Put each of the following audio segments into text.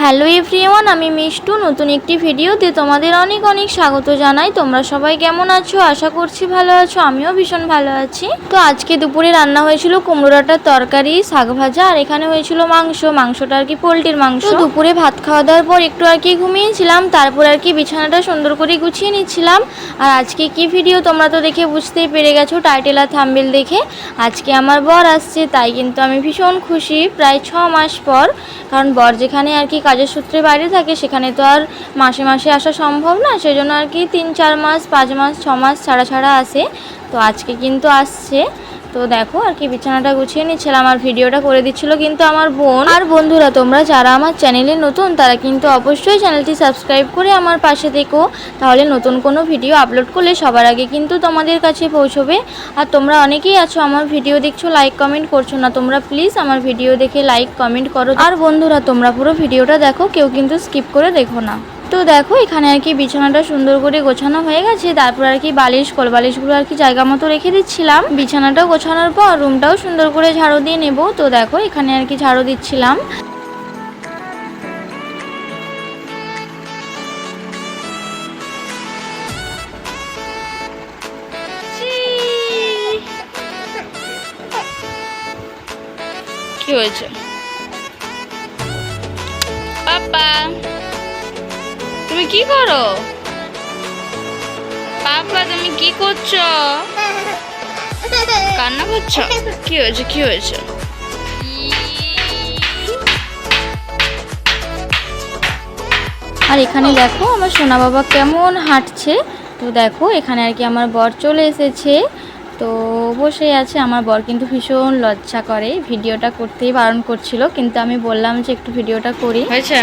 Hello everyone, আমি মিষ্টু নতুন একটি ভিডিওতে তোমাদের অনেক অনেক স্বাগত জানাই। তোমরা সবাই কেমন আছো? আশা করছি ভালো আছো। আমিও ভীষণ ভালো আছি। তো আজকে দুপুরে রান্না হয়েছিল কুমড়ো ডাঁটার তরকারি, শাক ভাজা, আর এখানে হয়েছিল মাংসটা আর কি পোলট্রির মাংস। দুপুরে ভাত খাওয়া দাওয়ার পর একটু আর কি ঘুমিয়েছিলাম, তারপর আর কি বিছানাটা সুন্দর করে গুছিয়ে নিচ্ছিলাম। আর আজকে কি ভিডিও তোমরা তো দেখে বুঝতেই পেরে গেছো টাইটেল আর থাম্বনেল দেখে। আজকে আমার বর আসছে, তাই কিন্তু আমি ভীষণ খুশি, প্রায় 6 মাস পর। কারণ বর যেখানে আর কি কাজের সূত্রে বাইরে থাকে, সেখানে তো আর মাসে মাসে আসা সম্ভব না, সেজন্য আর কি 3-4 মাস, 5 মাস, 6 মাস ছাড়া ছাড়া আসে। তো আজকে কিন্তু আসছে। তো দেখো আর কি বিছানাটা গুছিয়ে নিচ্ছিলাম আর ভিডিওটা করে দিচ্ছিল কিন্তু আমার বোন। আর বন্ধুরা, তোমরা যারা আমার চ্যানেলে নতুন তারা কিন্তু অবশ্যই চ্যানেলটি সাবস্ক্রাইব করে আমার পাশে থেকো, তাহলে নতুন কোনো ভিডিও আপলোড করলে সবার আগে কিন্তু তোমাদের কাছে পৌঁছবে। আর তোমরা অনেকেই আছো আমার ভিডিও দেখছো, লাইক কমেন্ট করছো না, তোমরা প্লিজ আমার ভিডিও দেখে লাইক কমেন্ট করো। আর বন্ধুরা, তোমরা পুরো ভিডিওটা দেখো, কেউ কিন্তু স্কিপ করে দেখো না। তো দেখো এখানে আর কি বিছানাটা সুন্দর করে গোছানো হয়ে গেছে, তারপর আর কি কোল বালিশগুলো আর কি জায়গা মতো রেখে দিচ্ছিলাম। বিছানাটা গোছানোর পর রুমটাও সুন্দর করে ঝাড়ু দিয়ে নেব। তো দেখো এখানে আর কি ঝাড়ু দিচ্ছিলাম। কি হয়েছে পাপা? তুমি কি করো পাপা? তুমি কি করছো? কান্না করছো? কি হয়েছে, কি হয়েছে? আর এখানে দেখো আমার সোনা বাবা কেমন হাঁটছে। তো দেখো এখানে আর কি আমার বর চলে এসেছে, তো বসে আছে। আমার বর কিন্তু ভীষণ লজ্জা করে, ভিডিওটা করতেই বারণ করছিল, কিন্তু আমি বললাম যে একটু ভিডিওটা করি। হয়েছে,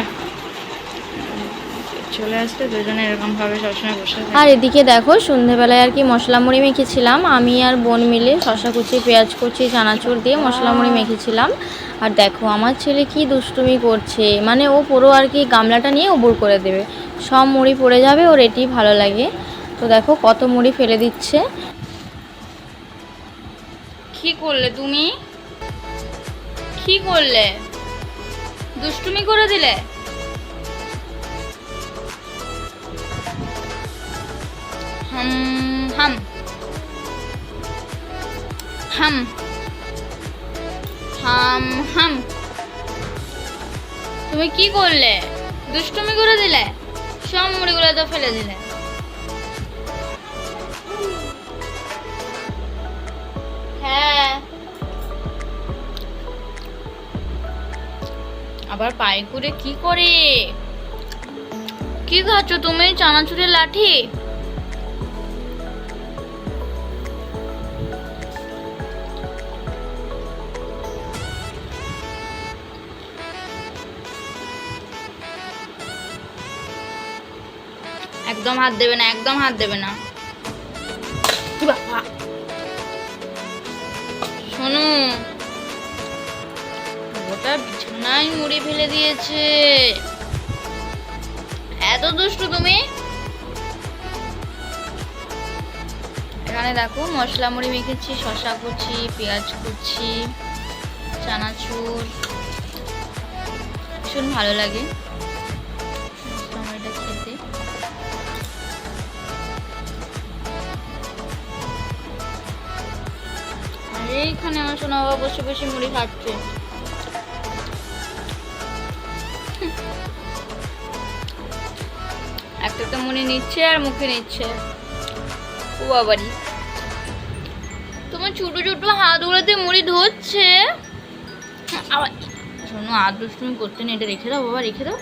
চলে আসলে দুজনে এরকম ভাবে সবসময় বসে। আর এদিকে দেখো সন্ধ্যেবেলায় আর কি মশলা মুড়ি মেখেছিলাম, আমি আর বোন মিলে শসা কুচি, পেঁয়াজ কুচি, চানাচুর দিয়ে মশলা মুড়ি মেখেছিলাম। আর দেখো আমার ছেলে কি দুষ্টুমি করছে, মানে ও পুরো আর কি গামলাটা নিয়ে উবুর করে দেবে, সব মুড়ি পড়ে যাবে, ওর এটি ভালো লাগে। তো দেখো কত মুড়ি ফেলে দিচ্ছে। কি করলে তুমি? কি করলে? দুষ্টুমি করে দিলে? হাম হাম হাম হাম হাম। তুমি কি করলে? দুষ্টুমি করে দিলে, সব মুড়িগুলো তো ফেলে দিলে। হ্যাঁ, আবার পায়ে করে কি করে? কি খাচ্ছ তুমি? চানাচুরের লাঠি? একদম হাত দেবে না, একদম হাত দেবে না। শোনো, ওটা বিছানায় মুড়ি ফেলে দিয়েছে। এত দুষ্টু তুমি। এখানে দেখো মশলা মুড়ি মেখেছি, শসা কুচি, পেঁয়াজ কুচি, চানাচুর, ভীষণ ভালো লাগে মশলা মুড়িটা খেতে। আর এইখানে আমার সোনা বাবা বসে বসে মুড়ি খাচ্ছে। একটা মুড়ি নিচ্ছে আর মুখে নিচ্ছে। ও বাবারি, তোমার ছোট ছোট হাতগুলোতে মুড়ি ধরছে। আবার শোনো, আর দুষ্টুমি করতে নেই, এটা রেখে দাও বাবা, রেখে দাও,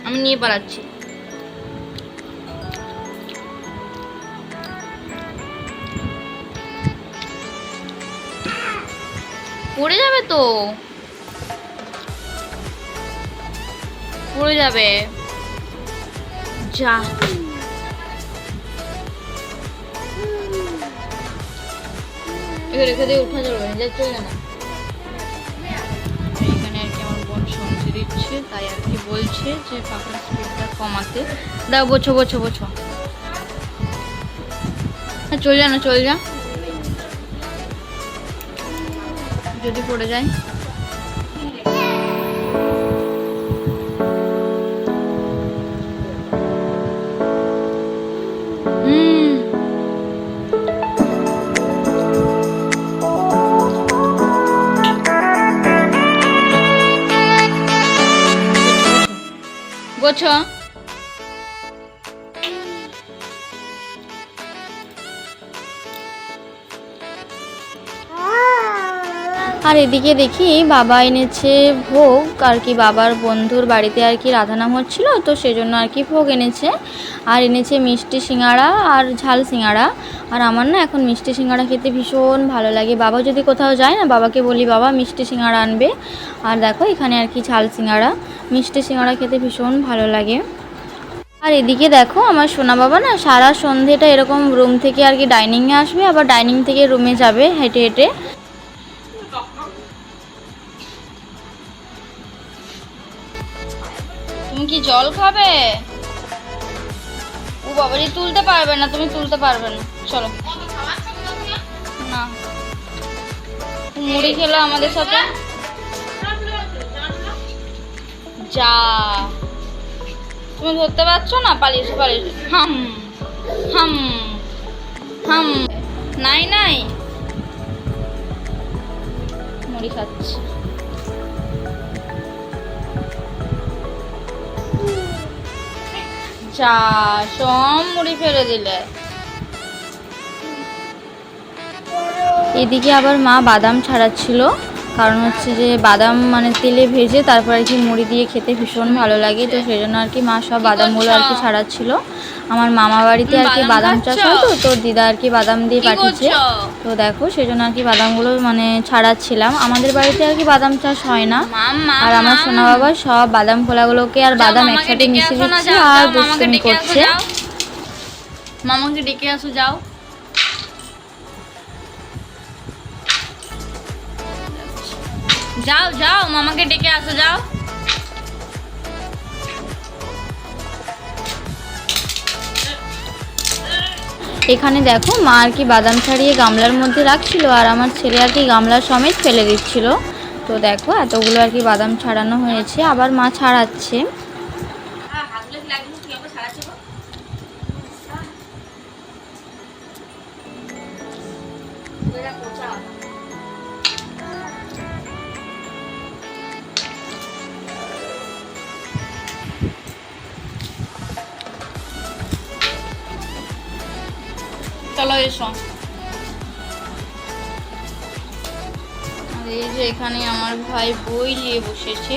আমি নিয়ে পালাচ্ছি। পড়ে যাবে তো, পড়ে যাবে, যা। রেখে দিয়ে উঠা যাবে না, চলে না। এখানে আর কি আমার বোন সঞ্চয় দিচ্ছে, তাই আর কি বলছে যে পাখার স্পিডটা কমাতে দাও। বোঝো বোঝো বোঝো, হ্যাঁ চল যা না, চল যা, যদি পড়ে যায়। গোছো। আর এদিকে দেখি বাবা এনেছে ভোগ আর কি, বাবার বন্ধুর বাড়িতে আর কি রাধানাম হচ্ছিল, তো সেজন্য আর কি ভোগ এনেছে। আর এনেছে মিষ্টি সিঙ্গাড়া আর ঝাল সিঙ্গাড়া। আর আমার না এখন মিষ্টি সিঙ্গাড়া খেতে ভীষণ ভালো লাগে। বাবা যদি কোথাও যায় না, বাবাকে বলি বাবা মিষ্টি সিঙ্গাড়া আনবে। আর দেখো এখানে আর কি ঝাল সিঙ্গাড়া, মিষ্টি সিঙ্গাড়া খেতে ভীষণ ভালো লাগে। আর এদিকে দেখো আমার সোনা বাবা না সারা সন্ধেটা এরকম রুম থেকে আর কি ডাইনিংয়ে আসবে, আবার ডাইনিং থেকে রুমে যাবে হেঁটে হেঁটে। তুমি কি জল খাবে? ও বাবারি তুলতে পারবে না, তুমি তুলতে পারবে না, চলো না। মুড়ি খেলো আমাদের সাথে, যা তুমি ধরতে পারছো না, পালিয়েছো পালিয়েছো। হাম হাম হাম, নাই নাই, মুড়ি খাচ্ছি। যা সব মুড়ি ফেলে দিলে। এদিকে আবার মা বাদাম ছাড়াচ্ছিল, কারণ হচ্ছে যে বাদাম মানে তেলে ভেজে তারপর আর কি মুড়ি দিয়ে খেতে ভীষণ ভালো লাগে, তো সেই জন্য আর কি মা সব বাদামগুলো আর কি ছাড়াচ্ছিল। আমার মামা বাড়িতে আর কি বাদাম চাষ হয়, তো তোর দিদা আর কি বাদাম দিয়ে পাঠিয়েছে, তো দেখো সেই জন্য আর কি বাদামগুলো মানে ছাড়াচ্ছিলাম। আমাদের বাড়িতে আর কি বাদাম চাষ হয় না। আর আমার সোনা বাবা সব বাদাম খোলাগুলোকে আর বাদাম একসাথে মিশিয়ে দিচ্ছে আর দুষ্টুমি করছে। মামাকে ডেকে আসো, যাও। যাও যাও, মামাকে ডেকে আসো, যাও। এখানে দেখো মা আর কি বাদাম ছাড়িয়ে গামলার মধ্যে রাখছিল, আর আমার ছেলে আর কি গামলা সমেত ফেলে দিচ্ছিল। তো দেখো এতগুলো আর কি বাদাম ছাড়ানো হয়েছে, আবার মা ছাড়াচ্ছে। চলো এসো। আর এই যে এখানে আমার ভাই বই নিয়ে বসেছে।